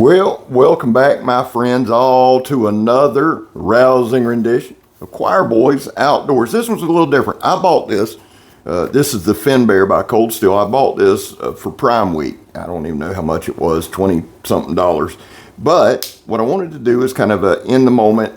Well, welcome back, my friends, all to another rousing rendition of Choir Boys Outdoors. This one's a little different. I bought this. This is the Fin Bear by Cold Steel. I bought this for Prime Week. I don't even know how much it was, 20-something dollars. But what I wanted to do is kind of a in-the-moment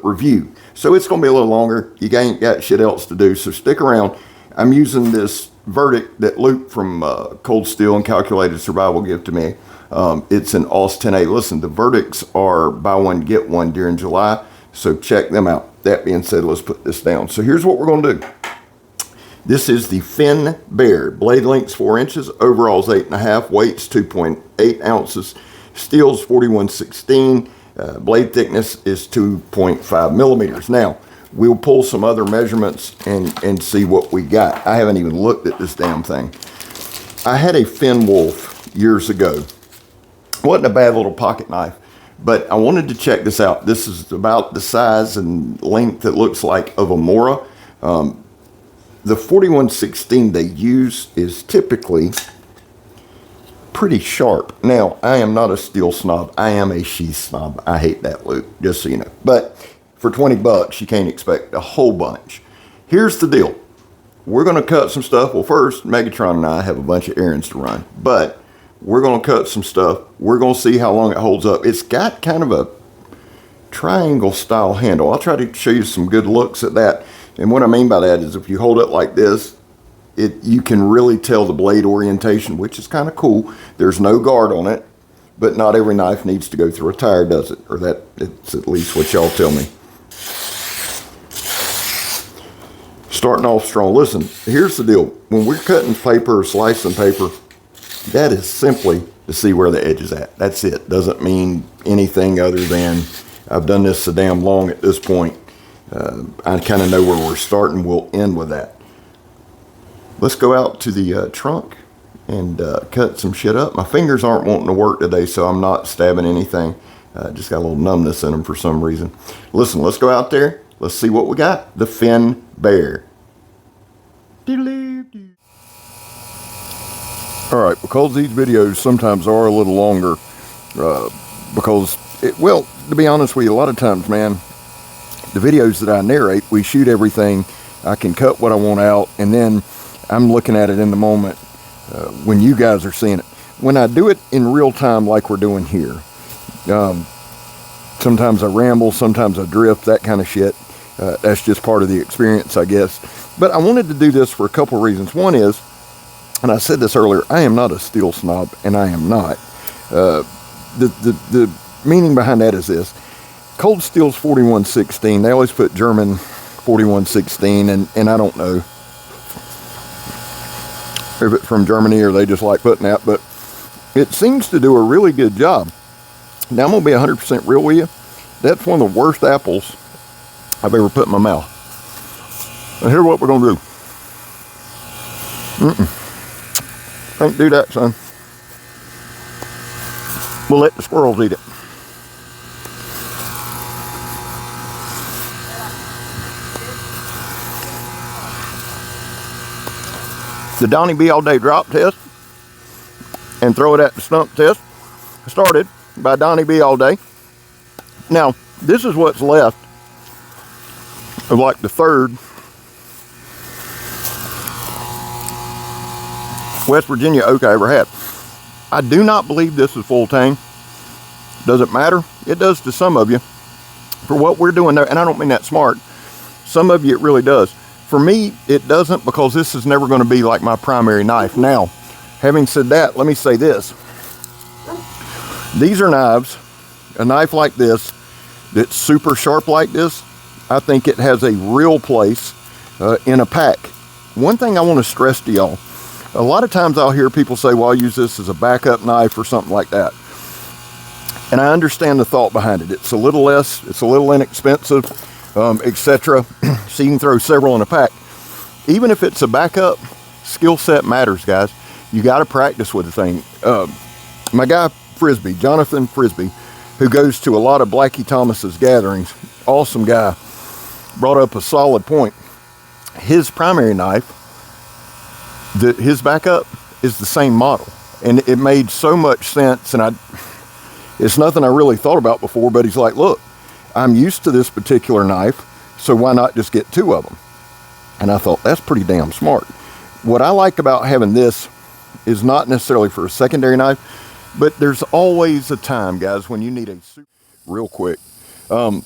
review. So it's going to be a little longer. You ain't got shit else to do, so stick around. I'm using this Verdict that Luke from Cold Steel and Calculated Survival gave to me. It's an AUS 10A. Listen, the Verdicts are buy one, get one during July, so check them out. That being said, let's put this down. So here's what we're going to do. This is the Fin Bear. Blade length's 4 inches, overall's 8.5, weight's 2.8 ounces, steel's 4116, blade thickness is 2.5 millimeters. Now, we'll pull some other measurements and see what we got. I haven't even looked at this damn thing. I had a Fin Wolf years ago. Wasn't a bad little pocket knife, but I wanted to check this out. This is about the size and length it looks like of a Mora. The 4116 they use is typically pretty sharp. Now, I am not a steel snob. I am a sheath snob. I hate that, Luke, just so you know. But for 20 bucks, you can't expect a whole bunch. Here's the deal. We're going to cut some stuff. Well, first, Megatron and I have a bunch of errands to run, but we're going to cut some stuff. We're going to see how long it holds up. It's got kind of a triangle style handle. I'll try to show you some good looks at that. And what I mean by that is if you hold it like this, you can really tell the blade orientation, which is kind of cool. There's no guard on it, but not every knife needs to go through a tire, does it? Or it's at least what y'all tell me. Starting off strong. Listen, here's the deal. When we're cutting paper or slicing paper, that is simply to see where the edge is at. That's it. Doesn't mean anything other than I've done this so damn long at this point. I kind of know where we're starting. We'll end with that. Let's go out to the trunk and cut some shit up. My fingers aren't wanting to work today, so I'm not stabbing anything. Just got a little numbness in them for some reason. Listen, let's go out there. Let's see what we got. The Fin Bear. All right, because these videos sometimes are a little longer, because, well, to be honest with you, a lot of times, man, the videos that I narrate, we shoot everything. I can cut what I want out, and then I'm looking at it in the moment when you guys are seeing it. When I do it in real time like we're doing here, sometimes I ramble, sometimes I drift, that kind of shit. That's just part of the experience, I guess. But I wanted to do this for a couple reasons. One is, and I said this earlier, I am not a steel snob, and I am not. The meaning behind that is this. Cold Steel's 4116. They always put German 4116, and I don't know if it's from Germany or they just like putting that, but it seems to do a really good job. Now, I'm going to be 100% real with you. That's one of the worst apples I've ever put in my mouth. And here's what we're going to do. Can't do that, son. We'll let the squirrels eat it. The Donnie B All Day Drop Test and throw it at the stump test started by Donnie B All Day. Now, this is what's left of like the third West Virginia oak I ever had. I do not believe this is full tang. Does it matter? It does to some of you. For what we're doing there, and I don't mean that smart, some of you it really does. For me, it doesn't, because this is never going to be like my primary knife. Now, having said that, let me say this. These are knives, a knife like this, that's super sharp like this, I think it has a real place in a pack. One thing I want to stress to y'all, a lot of times I'll hear people say, well, I'll use this as a backup knife or something like that. And I understand the thought behind it. It's a little less, it's a little inexpensive, etc. So you can throw several in a pack. Even if it's a backup, skill set matters, guys. You got to practice with the thing. My guy Frisbee, Jonathan Frisbee, who goes to a lot of Blackie Thomas's gatherings, awesome guy, brought up a solid point. His primary knife, his backup is the same model, and it made so much sense. And It's nothing I really thought about before, but he's like, look, I'm used to this particular knife, so why not just get 2 of them? And I thought, that's pretty damn smart. What I like about having this is not necessarily for a secondary knife, but there's always a time, guys, when you need a super... Real quick, I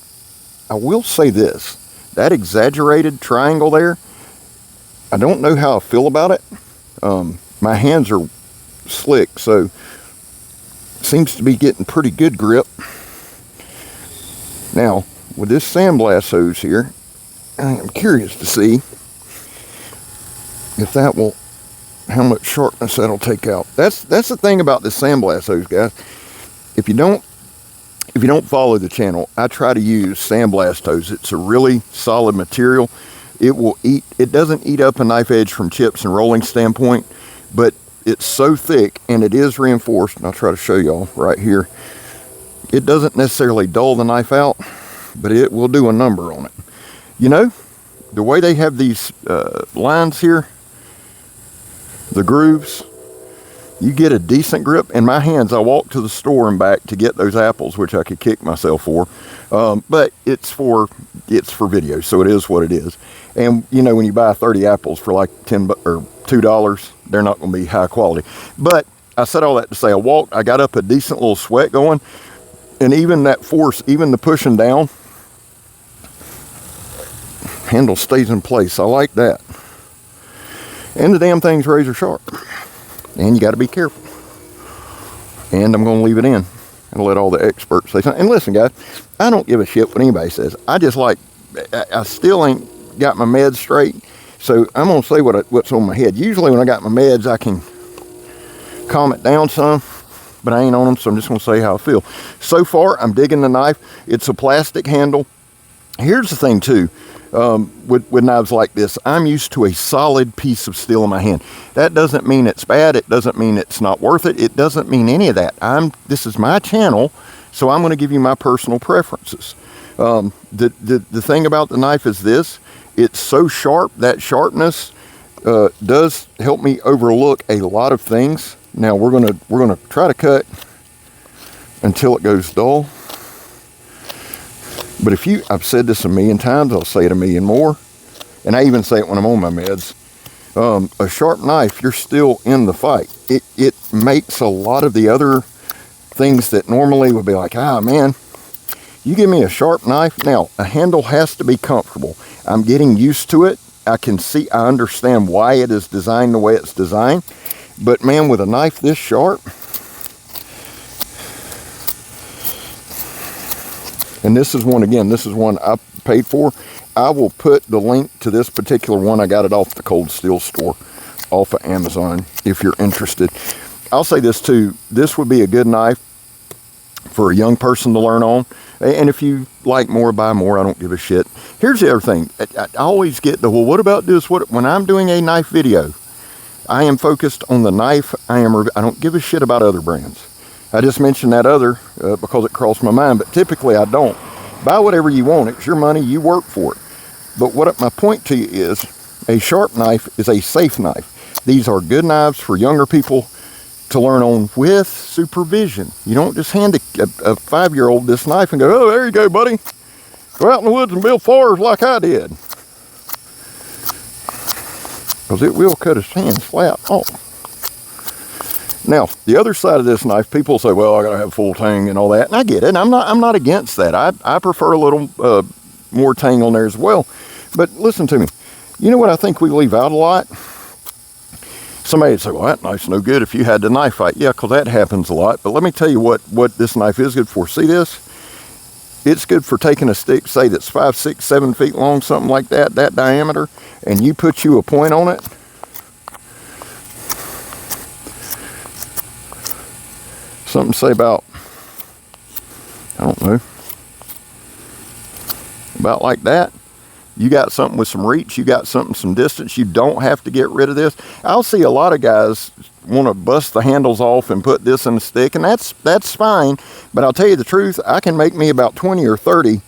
will say this, that exaggerated triangle there, I don't know how I feel about it. My hands are slick, so seems to be getting pretty good grip. Now, with this sandblast hose here, I'm curious to see if that will, how much sharpness that'll take out. That's the thing about this sandblast hose, guys. If you don't follow the channel, I try to use sandblast hose. It's a really solid material. It doesn't eat up a knife edge from chips and rolling standpoint, but it's so thick and it is reinforced, and I'll try to show y'all right here. It doesn't necessarily dull the knife out, but it will do a number on it. You know, the way they have these lines here, the grooves, you get a decent grip. In my hands, I walked to the store and back to get those apples, which I could kick myself for, but it's for video, so it is what it is. And you know, when you buy 30 apples for like $10 or $2, they're not going to be high quality. But I said all that to say, I got up a decent little sweat going, and even that force, even the pushing down, handle stays in place. I like that. And the damn thing's razor sharp. And you got to be careful. And I'm going to leave it in and let all the experts say something. And listen, guys, I don't give a shit what anybody says. I still ain't got my meds straight. So I'm going to say what's on my head. Usually when I got my meds, I can calm it down some, but I ain't on them, so I'm just going to say how I feel. So far, I'm digging the knife. It's a plastic handle. Here's the thing, too. With knives like this, I'm used to a solid piece of steel in my hand. That doesn't mean it's bad. It doesn't mean it's not worth it. It doesn't mean any of that. This is my channel, so I'm going to give you my personal preferences. The thing about the knife is this: it's so sharp. That sharpness does help me overlook a lot of things. Now we're gonna try to cut until it goes dull. But I've said this a million times, I'll say it a million more, and I even say it when I'm on my meds. A sharp knife, you're still in the fight. It makes a lot of the other things that normally would be like, man, you give me a sharp knife. Now, a handle has to be comfortable. I'm getting used to it. I understand why it is designed the way it's designed. But man, with a knife this sharp, and this is one I paid for. I will put the link to this particular one. I got it off the Cold Steel store, off of Amazon, if you're interested. I'll say this too, this would be a good knife for a young person to learn on. And if you like more, buy more. I don't give a shit. Here's the other thing. I always get what about this? When I'm doing a knife video, I am focused on the knife. I don't give a shit about other brands. I just mentioned that other because it crossed my mind, but typically I don't. Buy whatever you want. It's your money. You work for it. But my point to you is, a sharp knife is a safe knife. These are good knives for younger people to learn on with supervision. You don't just hand a 5-year-old this knife and go, oh, there you go, buddy. Go out in the woods and build fires like I did. Because it will cut his hands flat off. Now, the other side of this knife, people say, well, I gotta have full tang and all that. And I get it. I'm not against that. I prefer a little more tang on there as well. But listen to me. You know what I think we leave out a lot? Somebody would say, well, that knife's no good if you had the knife fight. Yeah, because that happens a lot. But let me tell you what this knife is good for. See this? It's good for taking a stick, say that's 5, 6, 7 feet long, something like that diameter, and you put you a point on it. Something say about, I don't know, about like that. You got something with some reach, you got something, some distance. You don't have to get rid of this. I'll see a lot of guys want to bust the handles off and put this in the stick, and that's fine. But I'll tell you the truth, I can make me about 20 or 30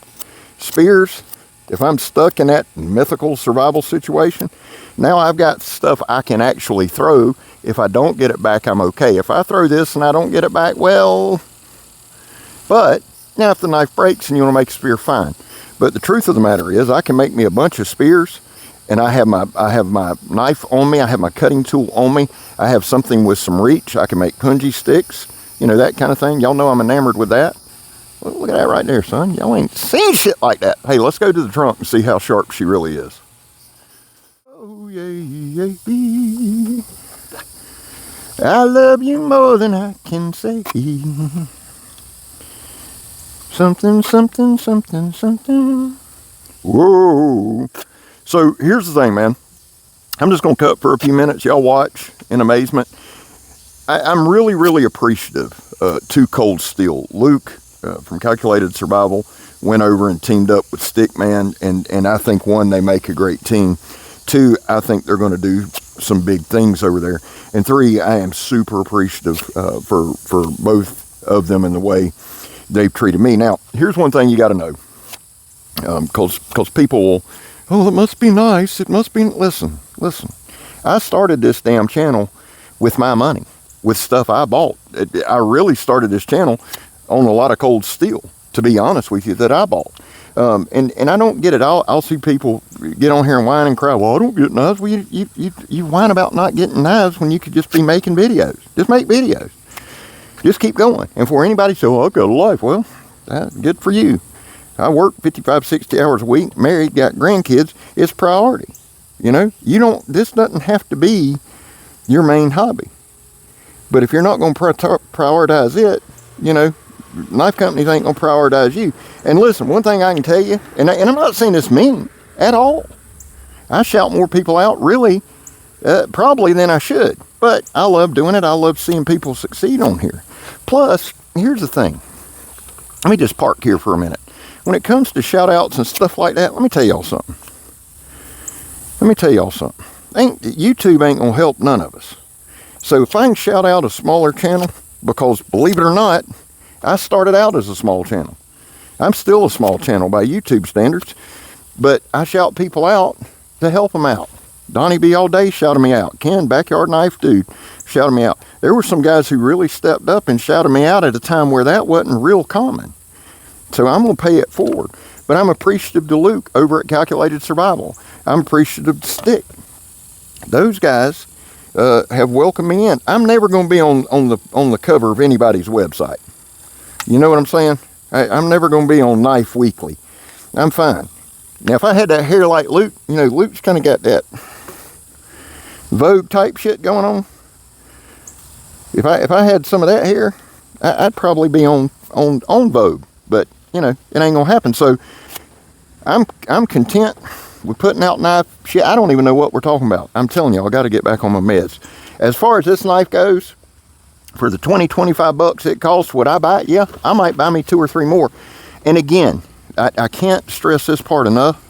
spears if I'm stuck in that mythical survival situation. Now I've got stuff I can actually throw. If I don't get it back, I'm okay. If I throw this and I don't get it back, well, But now if the knife breaks and you want to make a spear, fine. But the truth of the matter is I can make me a bunch of spears, and I have my knife on me, I have my cutting tool on me, I have something with some reach, I can make punji sticks, you know, that kind of thing. Y'all know I'm enamored with that. Well, look at that right there, son. Y'all ain't seen shit like that. Hey, let's go to the trunk and see how sharp she really is. Oh, yeah, yeah. I love you more than I can say. Something, something, something, something. Whoa. So here's the thing, man. I'm just going to cut for a few minutes. Y'all watch in amazement. I'm really, really appreciative to Cold Steel. Luke from Calculated Survival went over and teamed up with Stickman, and I think, one, they make a great team. Two, I think they're going to do some big things over there. And three, I am super appreciative for both of them in the way they've treated me. Now, here's one thing you got to know. Because people will, oh, it must be nice. It must be, listen. I started this damn channel with my money, with stuff I bought. I really started this channel on a lot of Cold Steel, to be honest with you, that I bought. And I don't get it. I'll see people get on here and whine and cry. Well, I don't get knives. Well, you whine about not getting knives when you could just be making videos. Just make videos. Just keep going. And for anybody to say, well, I've got a life. Well, that's good for you. I work 55, 60 hours a week, married, got grandkids. It's priority. You know, this doesn't have to be your main hobby. But if you're not going to prioritize it, you know, knife companies ain't going to prioritize you. And listen, one thing I can tell you, and I'm not saying this mean at all. I shout more people out, really, probably than I should. But I love doing it. I love seeing people succeed on here. Plus, here's the thing. Let me just park here for a minute. When it comes to shout outs and stuff like that, let me tell y'all something. YouTube ain't going to help none of us. So if I can shout out a smaller channel, because believe it or not, I started out as a small channel. I'm still a small channel by YouTube standards, but I shout people out to help them out. Donnie B all day shouted me out. Ken, Backyard Knife Dude, shouted me out. There were some guys who really stepped up and shouted me out at a time where that wasn't real common. So I'm going to pay it forward. But I'm appreciative to Luke over at Calculated Survival. I'm appreciative to Stick. Those guys have welcomed me in. I'm never going to be on the cover of anybody's website. You know what I'm saying? I'm never going to be on Knife Weekly. I'm fine. Now, if I had that hair like Luke, you know, Luke's kind of got that Vogue type shit going on. If I had some of that hair, I'd probably be on Vogue. But, you know, it ain't going to happen. So I'm content with putting out knife shit. I don't even know what we're talking about. I'm telling you, I got to get back on my meds. As far as this knife goes, for the 25 bucks it costs, would I buy it? Yeah, I might buy me 2 or 3 more. And again, I can't stress this part enough.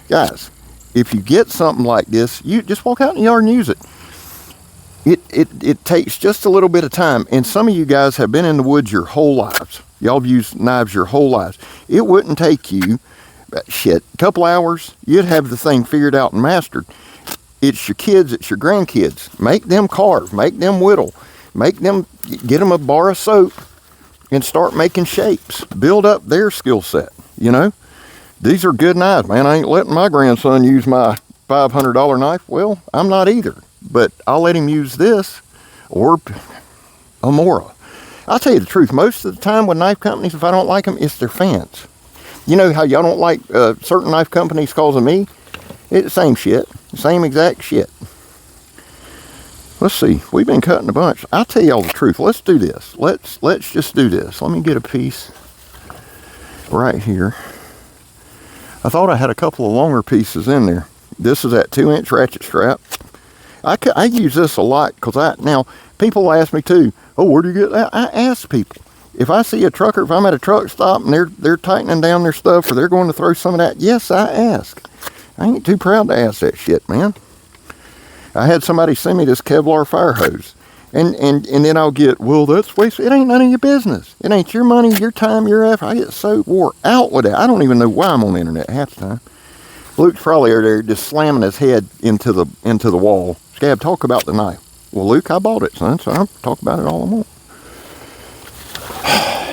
Guys, if you get something like this, you just walk out in the yard and use it. It takes just a little bit of time. And some of you guys have been in the woods your whole lives. Y'all have used knives your whole lives. It wouldn't take you, a couple hours, you'd have the thing figured out and mastered. It's your kids, it's your grandkids. Make them carve, make them whittle. Get them a bar of soap and start making shapes. Build up their skill set, you know. These are good knives, man. I ain't letting my grandson use my $500 knife. Well, I'm not either. But I'll let him use this or a Mora. I'll tell you the truth. Most of the time with knife companies, if I don't like them, it's their fans. You know how y'all don't like certain knife companies calls of me? It's the same shit. Same exact shit. Let's see. We've been cutting a bunch. I'll tell y'all the truth. Let's do this. Let's just do this. Let me get a piece right here. I thought I had a couple of longer pieces in there. This is that 2-inch ratchet strap. I use this a lot because now people ask me too, oh, where do you get that? I ask people. If I see a trucker, if I'm at a truck stop and they're tightening down their stuff or they're going to throw some of that, yes, I ask. I ain't too proud to ask that shit, man. I had somebody send me this Kevlar fire hose. And then I'll get, well, that's waste. It ain't none of your business. It ain't your money, your time, your effort. I get so wore out with it. I don't even know why I'm on the internet half the time. Luke's probably over there just slamming his head into the wall. Scab, talk about the knife. Well, Luke, I bought it, son, so I'll talk about it all I want.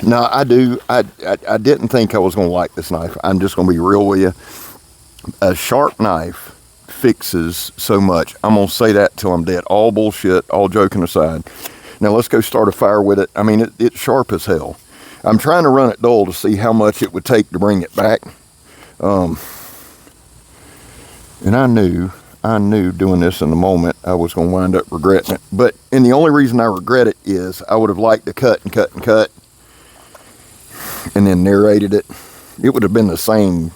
Now, I didn't think I was going to like this knife. I'm just going to be real with you. A sharp knife fixes so much. I'm going to say that till I'm dead. All bullshit, all joking aside. Now, let's go start a fire with it. I mean, it's sharp as hell. I'm trying to run it dull to see how much it would take to bring it back. And I knew doing this in the moment I was going to wind up regretting it. And the only reason I regret it is I would have liked to cut and cut and cut and then narrated it. It would have been the same,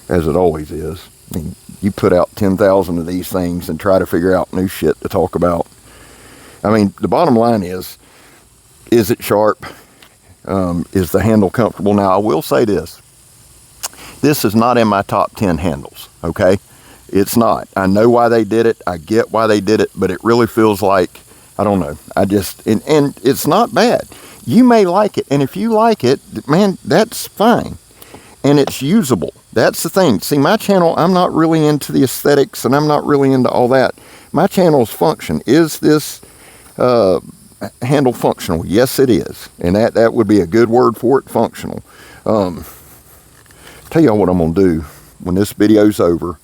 as it always is. I mean, you put out 10,000 of these things and try to figure out new shit to talk about. I mean, the bottom line is it sharp? Is the handle comfortable? Now, I will say this. This is not in my top 10 handles, okay? It's not. I know why they did it. I get why they did it, but it really feels like, I don't know. And it's not bad. You may like it, and if you like it, man, that's fine. And it's usable. That's the thing. See, my channel, I'm not really into the aesthetics, and I'm not really into all that. My channel's function. Is this handle functional? Yes, it is. And that would be a good word for it, functional. Tell y'all what I'm going to do when this video's over.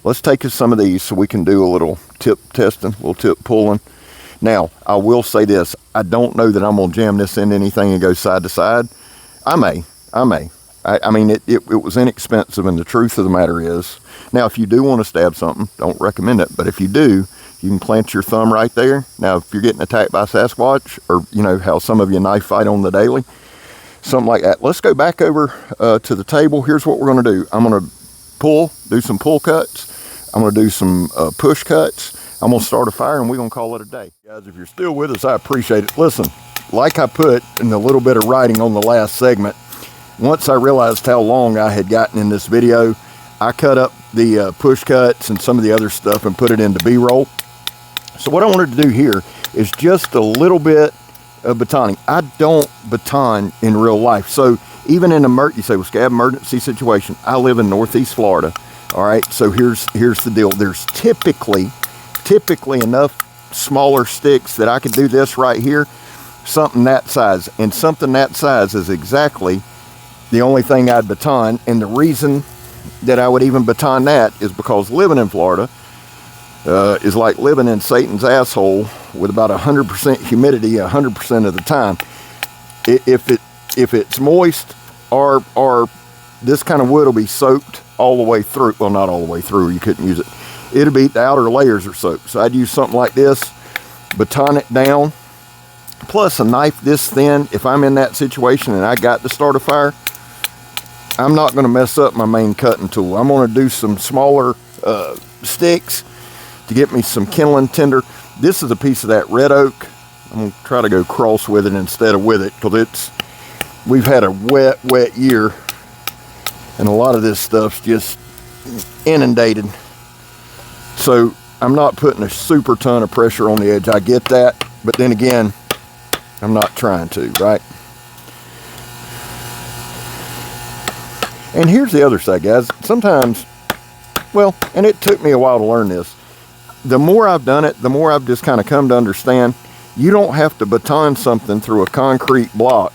Let's take some of these so we can do a little tip testing, a little tip pulling. Now, I will say this. I don't know that I'm going to jam this into anything and go side to side. I may. I mean, it was inexpensive, and the truth of the matter is, now, if you do want to stab something, don't recommend it. But if you do, you can plant your thumb right there. Now, if you're getting attacked by Sasquatch, or, how some of you knife fight on the daily, something like that. Let's go back over to the table. Here's what we're going to do. I'm going to do some pull cuts. I'm going to do some push cuts. I'm going to start a fire, and we're going to call it a day. Guys, if you're still with us, I appreciate it. Listen, like I put in the little bit of writing on the last segment, once I realized how long I had gotten in this video, I cut up the push cuts and some of the other stuff and put it into B-roll. So what I wanted to do here is just a little bit of batoning. I don't baton in real life. So even in you say, well, scab, emergency situation, I live in Northeast Florida. All right, so here's the deal. There's typically enough smaller sticks that I could do this right here, something that size. And something that size is exactly the only thing I'd baton. And the reason that I would even baton that is because living in Florida is like living in Satan's asshole with about 100% humidity 100% of the time. If it's moist, or this kind of wood will be soaked all the way through. Well, not all the way through, you couldn't use it. It'll be, the outer layers are soaked. So I'd use something like this, baton it down. Plus a knife this thin, if I'm in that situation and I got to start a fire, I'm not going to mess up my main cutting tool. I'm going to do some smaller sticks to get me some kindling tinder. This is a piece of that red oak. I'm going to try to go cross with it instead of with it, because we've had a wet year, and a lot of this stuff's just inundated. So I'm not putting a super ton of pressure on the edge. I get that, but then again, I'm not trying to, right? And here's the other side, guys. Sometimes, well, and it took me a while to learn this. The more I've done it, the more I've just kind of come to understand, you don't have to baton something through a concrete block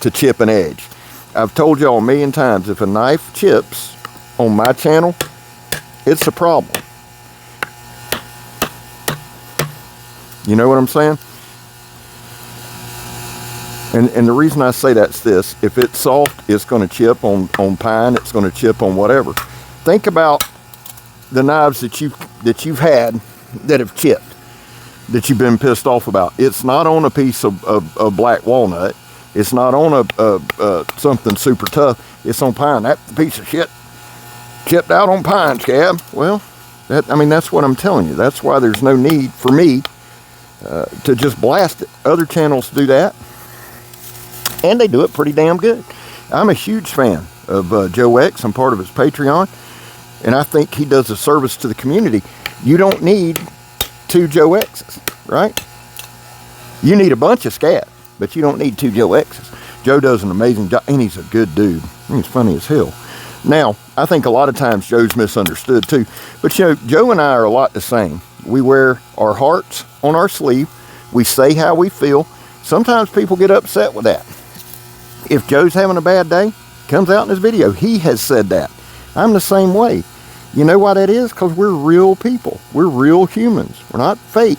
to chip an edge. I've told y'all a million times, if a knife chips on my channel, it's a problem. You know what I'm saying? And the reason I say that's this: if it's soft, it's going to chip on pine, it's going to chip on whatever. Think about the knives that you've had that have chipped, that you've been pissed off about. It's not on a piece of black walnut. It's not on a something super tough. It's on pine. That piece of shit chipped out on pine, scab. Well, that's what I'm telling you. That's why there's no need for me to just blast it. Other channels do that, and they do it pretty damn good. I'm a huge fan of Joe X. I'm part of his Patreon, and I think he does a service to the community. You don't need 2 Joe X's, right? You need a bunch of scab, but you don't need 2 Joe X's. Joe does an amazing job, and he's a good dude. He's funny as hell. Now, I think a lot of times Joe's misunderstood too, but Joe and I are a lot the same. We wear our hearts on our sleeve. We say how we feel, Sometimes people get upset with that. If Joe's having a bad day, comes out in his video, he has said that. I'm the same way. You know why that is? Because we're real people. We're real humans. We're not fake.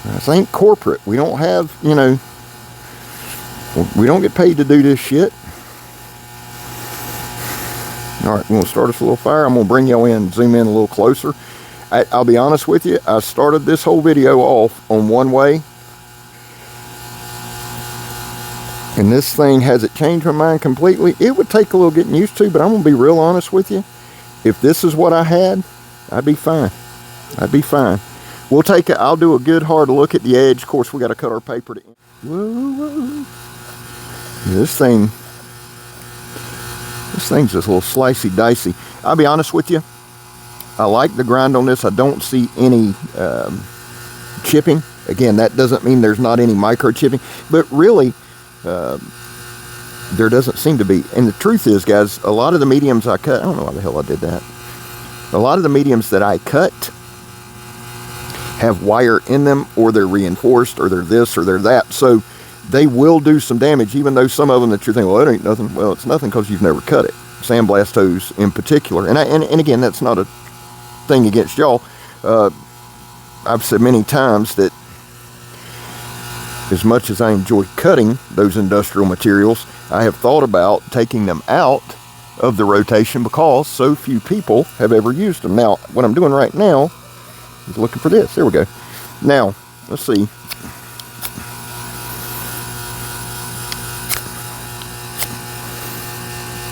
This ain't corporate. We don't have, you know, we don't get paid to do this shit. All right, we're going to start us a little fire. I'm going to bring y'all in, zoom in a little closer. I'll be honest with you. I started this whole video off on one way. And this thing, has it changed my mind completely? It would take a little getting used to, but I'm going to be real honest with you. If this is what I had, I'd be fine. I'd be fine. We'll take it. I'll do a good hard look at the edge. Of course, we got to cut our paper to. Whoa. This thing's just a little slicey dicey. I'll be honest with you. I like the grind on this. I don't see any chipping. Again, that doesn't mean there's not any micro chipping, but really, there doesn't seem to be. And the truth is, guys, a lot of the mediums I cut, I don't know why the hell I did that. A lot of the mediums that I cut have wire in them, or they're reinforced, or they're this, or they're that. So they will do some damage, even though some of them that you're thinking, well, it ain't nothing. Well, it's nothing because you've never cut it. Sandblast hose in particular. And again, that's not a thing against y'all. I've said many times that as much as I enjoy cutting those industrial materials, I have thought about taking them out of the rotation because so few people have ever used them. Now, what I'm doing right now is looking for this. There we go. Now, let's see.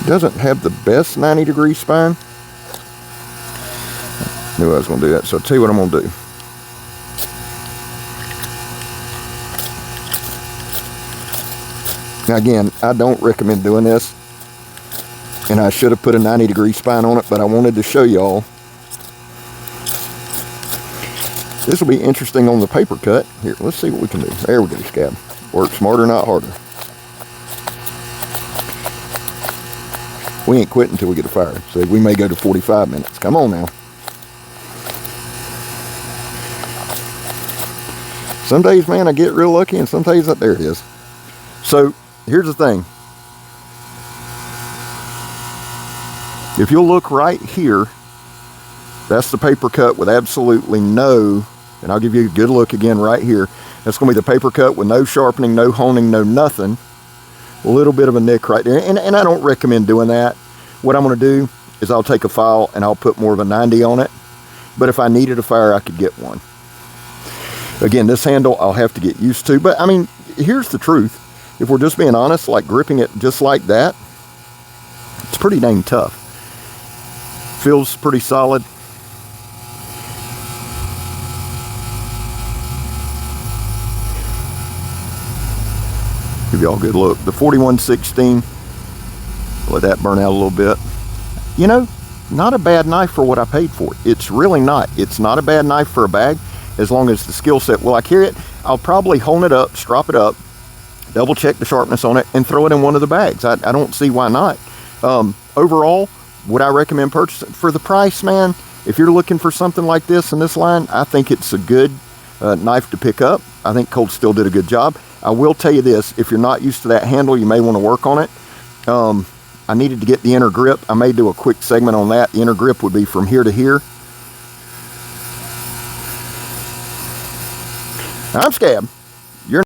Doesn't have the best 90-degree spine. Knew I was going to do that, so I'll tell you what I'm going to do. Now again, I don't recommend doing this, and I should have put a 90-degree spine on it, but I wanted to show y'all. This will be interesting on the paper cut. Here, let's see what we can do. There we go, scab. Work smarter, not harder. We ain't quitting until we get a fire, so we may go to 45 minutes. Come on now. Some days, man, I get real lucky, and some days, there it is. So, here's the thing. If you'll look right here, that's the paper cut with absolutely no, and I'll give you a good look again right here. That's going to be the paper cut with no sharpening, no honing, no nothing. A little bit of a nick right there, and I don't recommend doing that. What I'm going to do is I'll take a file and I'll put more of a 90 on it. But if I needed a fire, I could get one. Again, this handle I'll have to get used to, but I mean, here's the truth. If we're just being honest, like gripping it just like that, it's pretty dang tough. Feels pretty solid. Give y'all a good look. The 4116, let that burn out a little bit. You know, not a bad knife for what I paid for it. It's really not. It's not a bad knife for a bag, as long as the skill set. Will I carry it? I'll probably hone it up, strop it up, double check the sharpness on it, and throw it in one of the bags. I don't see why not. Overall, would I recommend purchasing? For the price, man, if you're looking for something like this in this line, I think it's a good knife to pick up. I think Cold Steel did a good job. I will tell you this, if you're not used to that handle, you may want to work on it. I needed to get the inner grip. I may do a quick segment on that. The inner grip would be from here to here. I'm Scab.